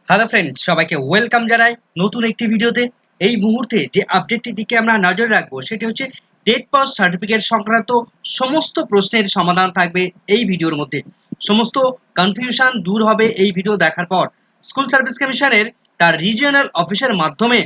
Hello friends, সবাইকে welcome জানাই নতুন একটি ভিডিওতে। এই মুহূর্তে যে আপডেটটির দিকে আমরা নজর রাখবো সেটি হচ্ছে টেট পাস সার্টিফিকেট সংক্রান্ত সমস্ত প্রশ্নের সমাধান থাকবে এই ভিডিওর মধ্যে। সমস্ত কনফিউশন দূর হবে এই ভিডিও দেখার পর। স্কুল সার্ভিস কমিশনের তার রিজিওনাল অফিসের মাধ্যমে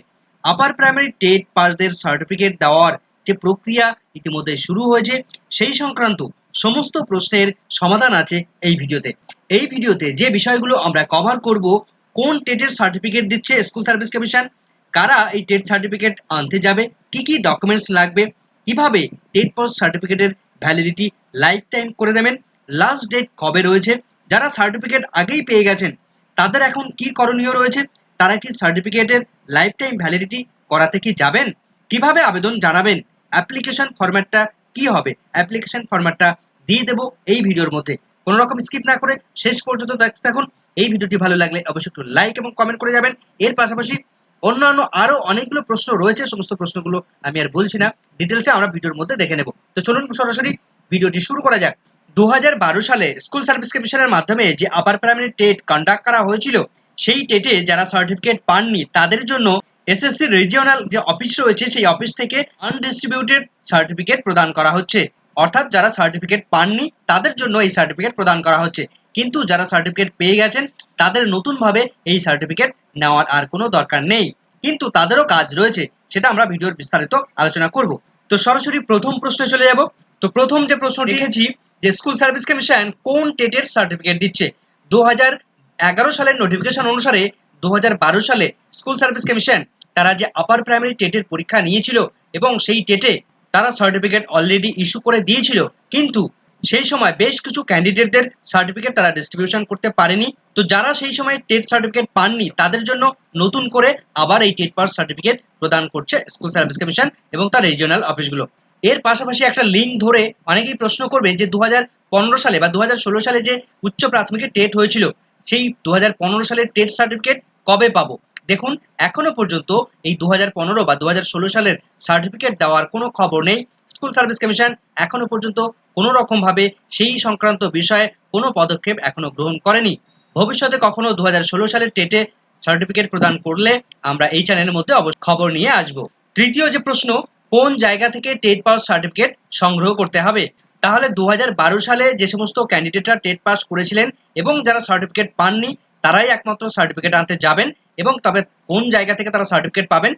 আপার প্রাইমারি টেট পাসদের সার্টিফিকেট দেওয়ার যে প্রক্রিয়া ইতিমধ্যে শুরু হয়েছে, সেই সংক্রান্ত সমস্ত প্রশ্নের সমাধান আছে এই ভিডিওতে। এই ভিডিওতে যে বিষয়গুলো আমরা কভার করব: কোন টেটের সার্টিফিকেট দিচ্ছে স্কুল সার্ভিস কমিশন, কারা এই টেট সার্টিফিকেট আনতে যাবে, কি কি ডকুমেন্টস লাগবে, কিভাবে টেট পাস সার্টিফিকেটের ভ্যালিডিটি লাইফ টাইম করে দেবেন, লাস্ট ডেট কবে রয়েছে, যারা সার্টিফিকেট আগেই পেয়ে গেছেন তাদের এখন কি করণীয় রয়েছে, তারা কি সার্টিফিকেটের লাইফ টাইম ভ্যালিডিটি করাতে কি যাবেন, কিভাবে আবেদন জানাবেন, অ্যাপ্লিকেশন ফরম্যাটটা কি হবে, অ্যাপ্লিকেশন ফরম্যাটটা দিয়ে দেবো এই ভিডিওর মধ্যে। কোনো রকম স্কিপ না করে শেষ পর্যন্ত দেখতে থাকুন। এই ভিডিওটি ভালো লাগলে অবশ্যই একটু লাইক এবং কমেন্ট করে যাবেন। এর পাশাপাশি অন্যান্য আরো অনেকগুলো প্রশ্ন রয়েছে, সমস্ত প্রশ্নগুলো আমি আর বলছি না, ডিটেলসে আমরা ভিডিওর মধ্যে দেখে নেব। তো চলুন সরাসরি ভিডিওটি শুরু করা যাক। 2012 সালে স্কুল সার্ভিস কমিশনের মাধ্যমে যে আপার প্রাইমারি টেট কন্ডাক্ট করা হয়েছিল, সেই টেটে যারা সার্টিফিকেট পাননি তাদের জন্য এসএসসি রিজিওনাল যে অফিস রয়েছে সেই অফিস থেকে আনডিস্ট্রিবিউটেড সার্টিফিকেট প্রদান করা হচ্ছে। অর্থাৎ যারা সার্টিফিকেট পাননি তাদের জন্য এই সার্টিফিকেট প্রদান করা হচ্ছে, কিন্তু যারা সার্টিফিকেট পেয়ে গেছেন তাদের নতুনভাবে এই সার্টিফিকেট নেওয়ার আর কোনো দরকার নেই, কিন্তু তাদেরও কাজ রয়েছে, সেটা আমরা ভিডিওর বিস্তারিত আলোচনা করব। তো সরাসরি প্রথম প্রশ্নে চলে যাব। তো প্রথম যে প্রশ্ন লিখেছি যে স্কুল সার্ভিস কমিশন কোন টেটের সার্টিফিকেট দিচ্ছে। 2011 সালের নোটিফিকেশন অনুসারে 2012 সালে স্কুল সার্ভিস কমিশন তারা যে আপার প্রাইমারি টেটের পরীক্ষা নিয়েছিল এবং সেই টেটে তারা সার্টিফিকেট অলরেডি ইস্যু করে দিয়েছিল, কিন্তু সেই সময় বেশ কিছু ক্যান্ডিডেটদের সার্টিফিকেট তারা ডিস্ট্রিবিউশন করতে পারেনি। তো যারা সেই সময় টেট সার্টিফিকেট পাননি তাদের জন্য নতুন করে আবার এই টেট পাস সার্টিফিকেট প্রদান করছে স্কুল সার্ভিস কমিশন এবং তার রিজিওনাল অফিসগুলো। এর পাশাপাশি একটা লিঙ্ক ধরে অনেকেই প্রশ্ন করবে যে 2015 সালে বা 2016 সালে যে উচ্চ প্রাথমিকের টেট হয়েছিল, সেই 2015 সালের টেট সার্টিফিকেট কবে পাবো। দেখুন, এখনো পর্যন্ত এই 2015 বা 2016 সালের সার্টিফিকেট দেওয়ার কোনো খবর নেই। স্কুল সার্ভিস কমিশন এখনো পর্যন্ত কোনো রকম ভাবে সেই সংক্রান্ত বিষয়ে কোনো পদক্ষেপ এখনো গ্রহণ করেনি। ভবিষ্যতে কখনো 2016 সালের টেটে সার্টিফিকেট প্রদান করলে আমরা এই চ্যানেলের মধ্যে অবশ্যই খবর নিয়ে আসব। তৃতীয় যে প্রশ্ন, কোন জায়গা থেকে টেট পাস সার্টিফিকেট সংগ্রহ করতে হবে। তাহলে 2012 সালে যে সমস্ত ক্যান্ডিডেটরা টেট পাস করেছিলেন এবং যারা সার্টিফিকেট পাননি তারাই একমাত্র সার্টিফিকেট আনতে যাবেন, এবং তবে কোন জায়গা থেকে তারা সার্টিফিকেট পাবেন।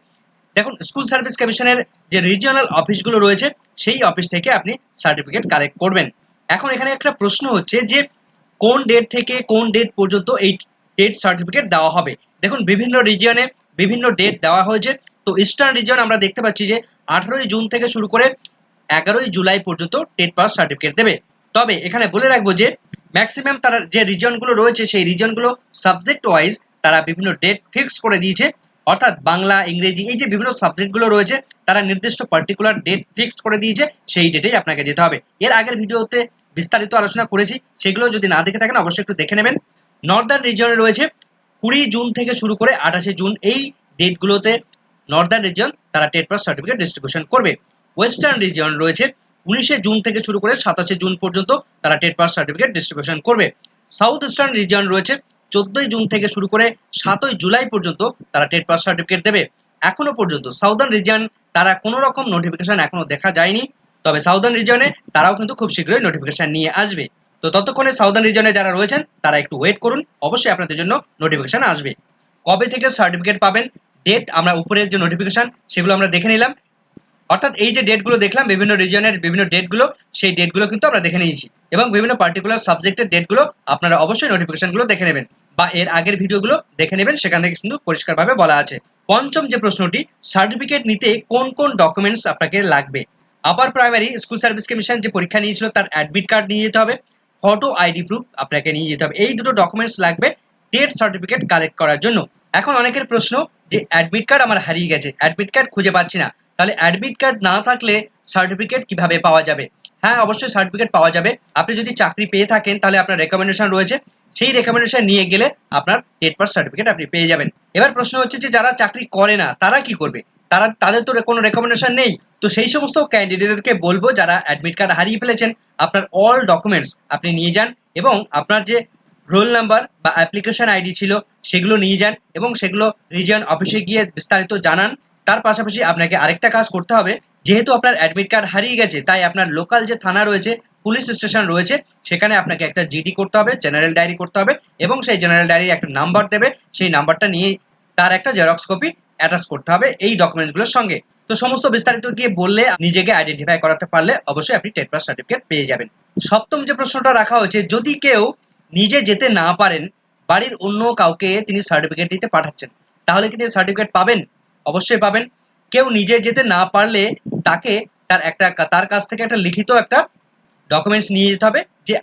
দেখুন, স্কুল সার্ভিস কমিশনের যে রিজিওনাল অফিসগুলো রয়েছে সেই অফিস থেকে আপনি সার্টিফিকেট কালেক্ট করবেন। এখন এখানে একটা প্রশ্ন হচ্ছে যে কোন ডেট থেকে কোন ডেট পর্যন্ত এই টেট সার্টিফিকেট দেওয়া হবে। দেখুন, বিভিন্ন রিজিয়নে বিভিন্ন ডেট দেওয়া হয়েছে। তো ইস্টার্ন রিজিয়ন আমরা দেখতে পাচ্ছি যে 18ই জুন থেকে শুরু করে 11ই জুলাই পর্যন্ত টেট পাস সার্টিফিকেট দেবে। তবে এখানে বলে রাখবো যে ম্যাক্সিমাম তারা যে রিজিয়নগুলো রয়েছে সেই রিজিয়নগুলো সাবজেক্ট ওয়াইজ তারা বিভিন্ন ডেট ফিক্স করে দিয়েছে। অর্থাৎ বাংলা, ইংরেজি, এই যে বিভিন্ন সাবজেক্টগুলো রয়েছে তারা নির্দিষ্ট পার্টিকুলার ডেট ফিক্সড করে দিয়েছে, সেই ডেটেই আপনাকে যেতে হবে। এর আগের ভিডিওতে বিস্তারিত আলোচনা করেছি, সেগুলো যদি না দেখে থাকেন অবশ্যই একটু দেখে নেবেন। নর্দার্ন রিজিয়নে রয়েছে 20 জুন থেকে শুরু করে 28শে জুন, এই ডেটগুলোতে নর্দার্ন রিজিয়ন তারা টেট পাস সার্টিফিকেট ডিস্ট্রিবিউশন করবে। ওয়েস্টার্ন রিজিয়ন রয়েছে 19শে জুন থেকে শুরু করে 27শে জুন পর্যন্ত তারা টেট পাস সার্টিফিকেট ডিস্ট্রিবিউশন করবে। সাউথ ইস্টার্ন রিজিয়ন রয়েছে 14ই জুন থেকে শুরু করে 7ই জুলাই পর্যন্ত তারা টেট পাস সার্টিফিকেট দেবে। এখনো পর্যন্ত সাউদার্ন রিজিয়ন তারা কোনো রকম নোটিফিকেশন এখনো দেখা যায়নি, তবে সাউদার্ন রিজিয়নে তারাও কিন্তু খুব শীঘ্রই নোটিফিকেশন নিয়ে আসবে। তো ততক্ষণে সাউদার্ন রিজিয়নে যারা রয়েছেন তারা একটু ওয়েট করুন, অবশ্যই আপনাদের জন্য নোটিফিকেশন আসবে। কবে থেকে সার্টিফিকেট পাবেন, ডেট আমরা উপরের যে নোটিফিকেশন সেগুলো আমরা দেখে নিলাম। অর্থাৎ এই যে ডেটগুলো দেখলাম বিভিন্ন রিজিয়নের বিভিন্ন ডেটগুলো, সেই ডেটগুলো কিন্তু আমরা দেখে নিয়েছি, এবং বিভিন্ন পার্টিকুলার সাবজেক্টের ডেটগুলো আপনারা অবশ্যই নোটিফিকেশনগুলো দেখে নেবেন বা এর আগের ভিডিওগুলো দেখে নেবেন, সেখান থেকে কিন্তু পরিষ্কারভাবে বলা আছে। পঞ্চম যে প্রশ্নটি, সার্টিফিকেট নিতে কোন কোন ডকুমেন্টস আপনাকে লাগবে। Upper primary school service commission যে পরীক্ষা নিয়েছিল তার অ্যাডমিট কার্ড নিয়ে যেতে হবে, ফটো আইডি প্রুফ আপনাকে নিয়ে যেতে হবে। এই দুটো ডকুমেন্টস লাগবে টেট সার্টিফিকেট কালেক্ট করার জন্য। এখন অনেকের প্রশ্ন যে অ্যাডমিট কার্ড আমার হারিয়ে গেছে, অ্যাডমিট কার্ড খুঁজে পাচ্ছি না, তাহলে অ্যাডমিট কার্ড না থাকলে সার্টিফিকেট কিভাবে পাওয়া যাবে। হ্যাঁ, অবশ্যই সার্টিফিকেট পাওয়া যাবে। আপনি যদি চাকরি পেয়ে থাকেন তাহলে আপনার রেকমেন্ডেশন রয়েছে, সেই রেকমেন্ডেশন নিয়ে গেলে আপনার টেট পাস সার্টিফিকেট আপনি পেয়ে যাবেন। এবার প্রশ্ন হচ্ছে যে যারা চাকরি করে না তারা কি করবে, তাদের তো কোনো রেকমেন্ডেশন নেই। তো সেই সমস্ত ক্যান্ডিডেটকে বলবো যারা অ্যাডমিট কার্ড হারিয়ে ফেলেছেন, আপনার অল ডকুমেন্টস আপনি নিয়ে যান এবং আপনার যে রোল নাম্বার বা অ্যাপ্লিকেশন আইডি ছিল সেগুলো নিয়ে যান এবং সেগুলো রিজিয়ন অফিসে গিয়ে বিস্তারিত জানান। তার পাশাপাশি আপনাকে আরেকটা কাজ করতে হবে, যেহেতু আপনার অ্যাডমিট কার্ড হারিয়ে গেছে তাই আপনার লোকাল যে থানা রয়েছে, পুলিশ স্টেশন রয়েছে, সেখানে আপনাকে একটা জিডি করতে হবে, জেনারেল ডায়েরি করতে হবে এবং সেই জেনারেল ডায়েরির একটা নাম্বার দেবে, সেই নাম্বারটা নিয়ে তার একটা জেরক্স কপি অ্যাটাচ করতে হবে এই ডকুমেন্টসগুলোর সঙ্গে। তো সমস্ত বিস্তারিত গিয়ে বললে, নিজেকে আইডেন্টিফাই করাতে পারলে অবশ্যই আপনি টেট পাস সার্টিফিকেট পেয়ে যাবেন। সপ্তম যে প্রশ্নটা রাখা হয়েছে, যদি কেউ নিজে যেতে না পারেন, বাড়ির অন্য কাউকে তিনি সার্টিফিকেট দিতে পাঠাচ্ছেন, তাহলে কি তিনি সার্টিফিকেট পাবেন? অবশ্যই পাবেন। কেউ নিজে যেতে না পারলে তাকে তার কাছ থেকে একটা লিখিত একটা ডকুমেন্টস নিয়ে যেতে হবে যে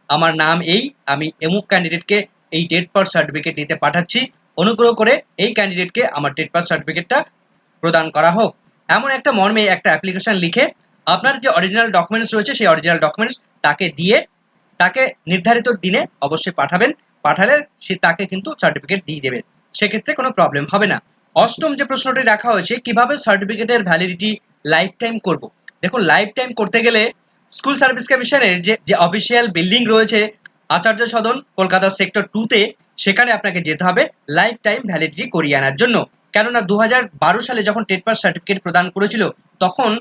আমার নাম এই, আমি এমুক ক্যান্ডিডেটকে এই টেট পাস সার্টিফিকেট দিতে পাঠাচ্ছি, অনুগ্রহ করে এই ক্যান্ডিডেটকে আমার টেট পাস সার্টিফিকেটটা প্রদান করা হোক। এমন একটা মর্মে একটা অ্যাপ্লিকেশন লিখে আপনার যে অরিজিনাল ডকুমেন্টস রয়েছে সেই অরিজিনাল ডকুমেন্টস তাকে দিয়ে তাকে নির্ধারিত দিনে অবশ্যই পাঠাবেন। পাঠালে সে তাকে কিন্তু সার্টিফিকেট দিয়ে দেবে, সেক্ষেত্রে কোনো প্রবলেম হবে না। অষ্টম যে প্রশ্নটি রাখা হয়েছে, কিভাবে সার্টিফিকেটের ভ্যালিডিটি লাইফ টাইম করব। দেখুন, লাইফ টাইম করতে গেলে স্কুল সার্ভিস কমিশনের যে অফিসিয়াল বিল্ডিং রয়েছে আচার্য সদন কলকাতা সেক্টর 2-তে, সেখানে আপনাকে যেতে হবে লাইফ টাইম ভ্যালিডিটি করিয়ে আনার জন্য। কেননা 2012 সালে যখন টেট পাস সার্টিফিকেট প্রদান করেছিল তখন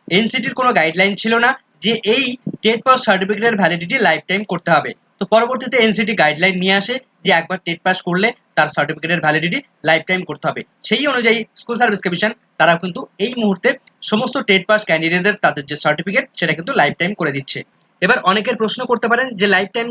এনসিটির কোনো গাইডলাইন ছিল না যে এই টেট পাস সার্টিফিকেটের ভ্যালিডিটি লাইফ টাইম করতে হবে। তো পরবর্তীতে এনসিটি গাইডলাইন নিয়ে আসে যে একবার টেট পাস করলে তার সার্টিফিকেটের ভ্যালিডিটি লাইফ টাইম করতে হবে। সেই অনুযায়ী স্কুল সার্ভিস কমিশন তারা কিন্তু এই মুহূর্তে সমস্ত টেট পাস ক্যান্ডিডেটদের তাদের যে সার্টিফিকেট সেটা কিন্তু লাইফ টাইম করে দিচ্ছে। এবার অনেকের প্রশ্ন করতে পারেন যে লাইফ টাইম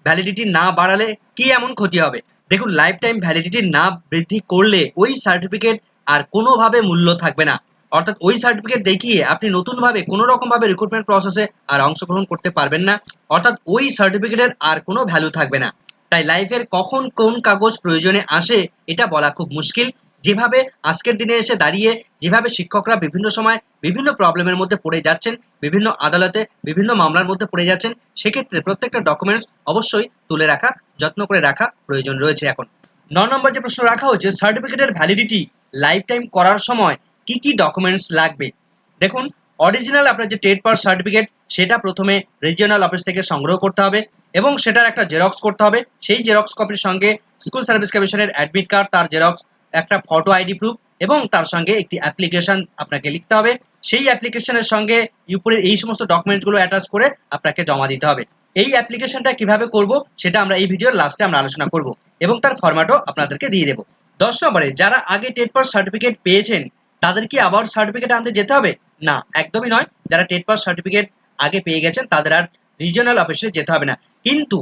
ভ্যালিডিটি না বাড়ালে কি এমন ক্ষতি হবে। দেখুন, লাইফ টাইম ভ্যালিডিটি না বৃদ্ধি করলে ওই সার্টিফিকেট আর কোনোভাবে মূল্য থাকবে না। অর্থাৎ ওই সার্টিফিকেট দেখিয়ে আপনি নতুনভাবে কোনো রকমভাবে রিক্রুটমেন্ট প্রসেসে আর অংশগ্রহণ করতে পারবেন না। অর্থাৎ ওই সার্টিফিকেটের আর কোনো ভ্যালু থাকবে না। তাই লাইফের কখন কোন কাগজ প্রয়োজনে আসে এটা বলা খুব মুশকিল। যেভাবে আজকের দিনে এসে দাঁড়িয়ে যেভাবে শিক্ষকরা বিভিন্ন সময় বিভিন্ন প্রবলেমের মধ্যে পড়ে যাচ্ছেন, বিভিন্ন আদালতে বিভিন্ন মামলার মধ্যে পড়ে যাচ্ছেন, সেক্ষেত্রে প্রত্যেকটা ডকুমেন্টস অবশ্যই তুলে রাখা, যত্ন করে রাখা প্রয়োজন রয়েছে। এখন 9 নম্বর যে প্রশ্ন রাখা হচ্ছে, সার্টিফিকেটের ভ্যালিডিটি লাইফ টাইম করার সময় কি কি ডকুমেন্টস লাগবে। দেখুন, অরিজিনাল আপনার যে টেট পাস সার্টিফিকেট সেটা প্রথমে রিজিওনাল অফিস থেকে সংগ্রহ করতে হবে এবং সেটার একটা জেরক্স করতে হবে। সেই জেরক্স কপির সঙ্গে স্কুল সার্ভিস কমিশনের অ্যাডমিট কার্ড, তার জেরক্স, একটা ফটো আইডি প্রুফ এবং তার সঙ্গে একটি অ্যাপ্লিকেশন আপনাকে লিখতে হবে। সেই অ্যাপ্লিকেশনের সঙ্গে উপরে এই সমস্ত ডকুমেন্টসগুলো অ্যাটাচ করে আপনাকে জমা দিতে হবে। এই অ্যাপ্লিকেশনটা কিভাবে করব সেটা আমরা এই ভিডিওর লাস্টে আমরা আলোচনা করব এবং তার ফরম্যাটও আপনাদেরকে দিয়ে দেবো। 10 নম্বরে, যারা আগে টেট পাস সার্টিফিকেট পেয়েছেন তাদের কি আবার সার্টিফিকেট আনতে যেতে হবে? না, একদমই নয়। যারা টেট পাস সার্টিফিকেট আগে পেয়ে গেছেন তাদের আর রিজিওনাল অফিসে যেতে হবে না। কিন্তু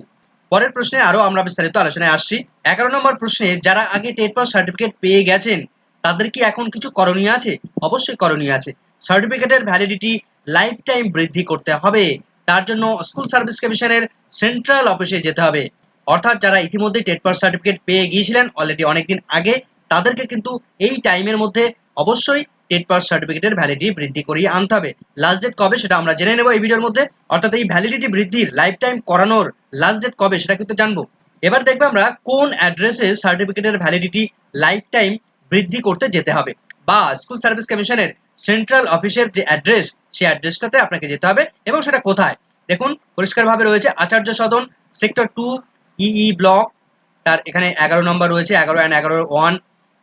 পরের প্রশ্নে আরো আমরা বিস্তারিত আলোচনায় আসছি। 11 নম্বর প্রশ্নে, যারা আগে টেট পাস সার্টিফিকেট পেয়ে গেছেন তাদের কি এখন কিছু করণীয় আছে? অবশ্যই করণীয় আছে। সার্টিফিকেটের ভ্যালিডিটি লাইফ টাইম বৃদ্ধি করতে হবে। তার জন্য স্কুল সার্ভিস কমিশনের সেন্ট্রাল অফিসে যেতে হবে। অর্থাৎ যারা ইতিমধ্যে টেট পাস সার্টিফিকেট পেয়ে গিয়েছিলেন অলরেডি অনেকদিন আগে, তাদেরকে কিন্তু এই টাইমের মধ্যে অবশ্যই টেট পাস সার্টিফিকেটের ভ্যালিডিটি বৃদ্ধি করিয়ে আনতে হবে। লাস্ট ডেট কবে সেটা আমরা জেনে নেব এই ভিডিওর মধ্যে। অর্থাৎ এই ভ্যালিডিটি বৃদ্ধির, লাইফ টাইম করানোর লাস্ট ডেট কবে সেটা কিন্তু জানবো। এবার দেখবো আমরা কোন অ্যাড্রেসে সার্টিফিকেটের ভ্যালিডিটি লাইফ টাইম বৃদ্ধি করতে যেতে হবে, বা স্কুল সার্ভিস কমিশনের সেন্ট্রাল অফিসের যে অ্যাড্রেস সেই অ্যাড্রেসটাতে আপনাকে যেতে হবে। এবং সেটা কোথায়? দেখুন, পরিষ্কারভাবে রয়েছে আচার্য সদন সেক্টর 2 ইই ব্লক, তার এখানে 11 নম্বর রয়েছে, 11 and 11-1।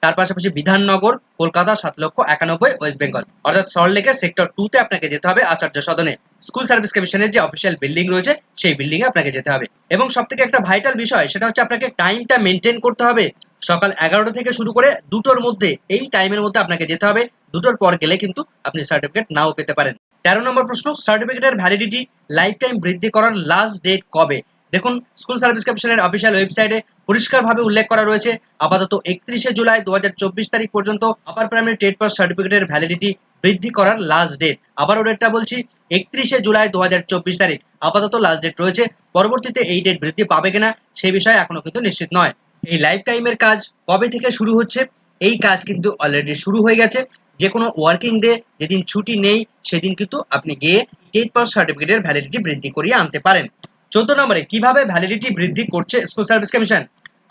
তার পাশাপাশি বিধাননগর, কলকাতা 7,91,000, ওয়েস্ট বেঙ্গল। অর্থাৎ সল্টলেকের সেক্টর 2-তে আপনাকে যেতে হবে আচার্য সদনে। স্কুল সার্ভিস কমিশনের যে অফিসিয়াল বিল্ডিং রয়েছে সেই বিল্ডিং এ আপনাকে যেতে হবে। এবং সব থেকে একটা ভাইটাল বিষয় সেটা হচ্ছে আপনাকে টাইমটা মেনটেন করতে হবে। সকাল 11টা থেকে শুরু করে 2টোর মধ্যে, এই টাইমের মধ্যে আপনাকে যেতে হবে। 2টোর পর গেলে কিন্তু আপনি সার্টিফিকেট নাও পেতে পারেন। 13 নম্বর প্রশ্ন, সার্টিফিকেটের ভ্যালিডিটি লাইফ টাইম বৃদ্ধি করার লাস্ট ডেট কবে? দেখুন, স্কুল সার্ভিস কমিশনের অফিসিয়াল ওয়েবসাইটে পরিষ্কারভাবে উল্লেখ করা রয়েছে আপাতত 31শে জুলাই 2024 তারিখ পর্যন্ত আপার প্রাইমারি টেট পাস সার্টিফিকেটের ভ্যালিডিটি বৃদ্ধি করার লাস্ট ডেট। আবারও ডেটটা বলছি, 31শে জুলাই 2024 তারিখ আপাতত লাস্ট ডেট রয়েছে। পরবর্তীতে এই ডেট বৃদ্ধি পাবে কিনা সেই বিষয়ে এখনো কিন্তু নিশ্চিত নয়। এই লাইফ টাইমের কাজ কবে থেকে শুরু হচ্ছে? এই কাজ কিন্তু অলরেডি শুরু হয়ে গেছে। যে কোনো ওয়ার্কিং ডে যেদিন ছুটি নেই সেদিন কিন্তু আপনি গিয়ে টেট পাস সার্টিফিকেটের ভ্যালিডিটি বৃদ্ধি করিয়ে আনতে পারেন। 14 নম্বরে, কিভাবে ভ্যালিডিটি বৃদ্ধি করছে স্কুল সার্ভিস কমিশন।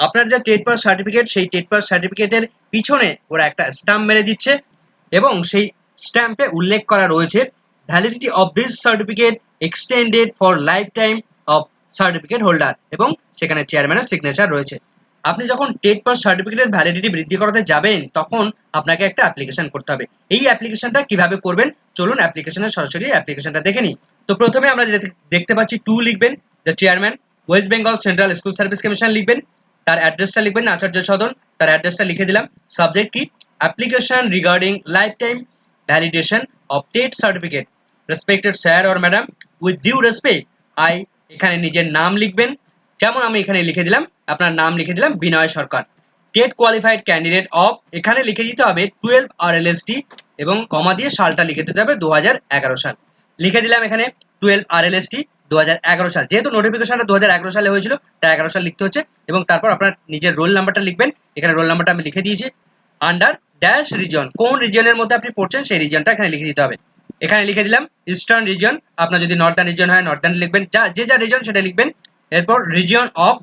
আপনার যে টেট পাস সার্টিফিকেট সেই টেট পাস সার্টিফিকেটের পিছনে ওরা একটা স্ট্যাম্প মেরে দিচ্ছে এবং সেই স্ট্যাম্পে উল্লেখ করা রয়েছে validity of this certificate extended for life time of certificate holder এবং সেখানে চেয়ারম্যানের সিগনেচার রয়েছে। আপনি যখন টেট পাস সার্টিফিকেটের ভ্যালিডিটি বৃদ্ধি করাতে যাবেন তখন আপনাকে একটা অ্যাপ্লিকেশন করতে হবে। এই অ্যাপ্লিকেশনটা কিভাবে করবেন চলুন অ্যাপ্লিকেশনের সরাসরি অ্যাপ্লিকেশনটা দেখে নিই। তো প্রথমে আমরা দেখতে পাচ্ছি টু লিখবেন, the chairman West Bengal central school service commission লিখবেন, তার অ্যাড্রেসটা লিখবেন আচার্য সদন, তার অ্যাড্রেসটা লিখে দিলাম। সাবজেক্ট কি, application regarding life time validation of TET certificate, respected sir or madam with due respect I, এখানে নিজের নাম লিখবেন, যেমন আমি এখানে লিখে দিলাম, আপনার নাম লিখে দিলাম বিনয় সরকার। টেট কোয়ালিফাইড ক্যান্ডিডেট অফ, এখানে লিখে দিতে হবে 12 RLST এবং কমা দিয়ে সালটা লিখে দিতে হবে 2011 সাল। লিখে দিলাম এখানে 12 RLST 2011 সাল, যেহেতু নোটিফিকেশনটা 2011 সালে হয়েছিল তাই 11 সাল লিখতে হচ্ছে। এবং তারপর আপনার নিজের রোল নাম্বারটা লিখবেন, এখানে রোল নাম্বারটা আমি লিখে দিয়েছি। আন্ডার ড্যাশ রিজন, কোন রিজনের মধ্যে আপনি পড়ছেন সেই রিজনটা এখানে লিখে দিতে হবে। এখানে লিখে দিলাম ইস্টার্ন রিজন, আপনার যদি নর্দার্ন রিজন হয় নর্দার্ন লিখবেন, যা রিজন সেটা লিখবেন। এরপর রিজন অফ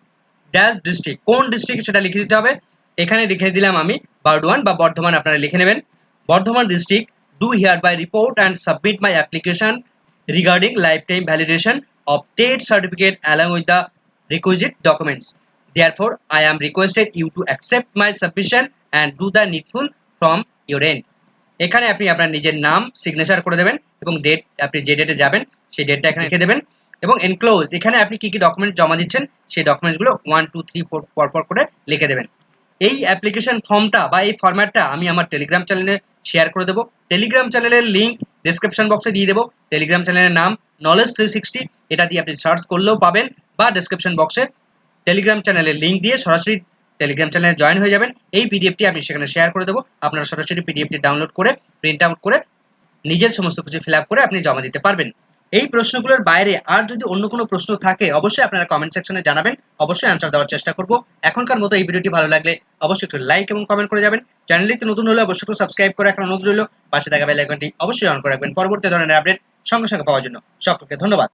ড্যাশ ডিস্ট্রিক্ট, কোন ডিস্ট্রিক্ট সেটা লিখে দিতে হবে। এখানে লিখে দিলাম আমি বারডোয়ান বা বর্ধমান, আপনারা লিখে নেবেন। Bardhaman district do hereby report and submit my application regarding lifetime validation of TET certificate along with the requisite documents. Therefore, I am requested you to accept my submission and do the needful from your end. এখানে আপনি আপনার নিজের নাম signature করে দেবেন এবং date, আপনি যে ডেটে যাবেন সেই ডেটটা এখানে লিখে দেবেন এবং এনক্লোজ, এখানে আপনি কি কি ডকুমেন্ট জমা দিচ্ছেন সেই ডকুমেন্টসগুলো 1 2 3 4 পরপর করে লিখে দেবেন। এই অ্যাপ্লিকেশন ফর্মটা বা এই ফরম্যাটটা আমি আমার টেলিগ্রাম চ্যানেলে শেয়ার করে দেবো। টেলিগ্রাম চ্যানেলের লিঙ্ক ডেসক্রিপশন বক্সে দিয়ে দেবো। টেলিগ্রাম চ্যানেলের নাম নলেজ 360, এটা দিয়ে আপনি সার্চ করলেও পাবেন, বা ডেসক্রিপশন বক্সে টেলিগ্রাম চ্যানেলের লিঙ্ক দিয়ে সরাসরি টেলিগ্রাম চ্যানেলে জয়েন হয়ে যাবেন। এই পিডিএফটি আমি সেখানে শেয়ার করে দেবো, আপনারা সরাসরি পিডিএফটি ডাউনলোড করে প্রিন্ট আউট করে নিজের সমস্ত কিছু ফিল আপ করে আপনি জমা দিতে পারবেন। এই প্রশ্নগুলোর বাইরে আর যদি অন্য কোনো প্রশ্ন থাকে অবশ্যই আপনারা কমেন্ট সেকশনে জানাবেন, অবশ্যই আনসার দেওয়ার চেষ্টা করব। এখনকার মতো এই ভিডিওটি ভালো লাগলে অবশ্যই একটু লাইক এবং কমেন্ট করে যাবেন। চ্যানেলটি নতুন হলে অবশ্যই একটু সাবস্ক্রাইব করে রাখার অনুরোধ রইল, পাশে থাকা বেল আইকনটি অবশ্যই অন করে রাখবেন পরবর্তী ধরনের আপডেট সঙ্গে সঙ্গে পাওয়ার জন্য। সকলকে ধন্যবাদ।